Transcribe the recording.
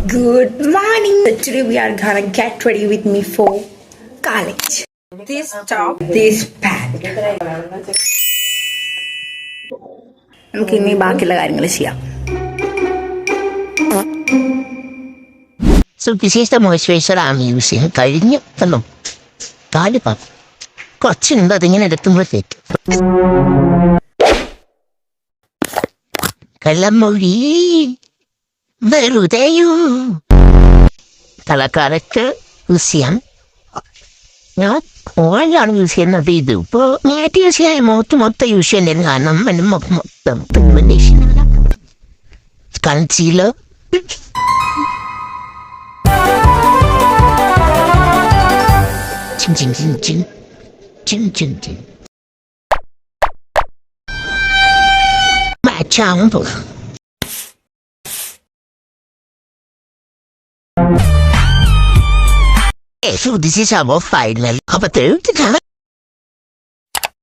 Good morning. Today we are gonna get ready with me for college. This top, this pant. നമുക്ക് ഇനി ബാക്കിയുള്ള കാര്യങ്ങൾ ചെയ്യാം. So വിശേഷ മോയ്സ്ചറൈസറാണ് യൂസ് ചെയ്യുന്നത്. കഴിഞ്ഞു എന്നും കാല് കുറച്ചുണ്ട് അതിങ്ങനെ എടുക്കുമ്പോഴത്തേക്ക് കള്ളമൊഴി വെറുതെയോ തലക്കാലത്ത് യൂസ് ചെയ്യാം. ഞാൻ ഓയിലാണ് യൂസ് ചെയ്യുന്നത്. ഇത് ഇപ്പോൾ നേരത്തെ യൂസ് ചെയ്യാൻ മൊത്തം യൂസ് ചെയ്യേണ്ടത് കാരണം എൻ്റെ മൊത്തം പിഗ്മെന്റേഷൻ കൺസീലർ മാച്ചാവുമ്പോൾ So this is our final. How about the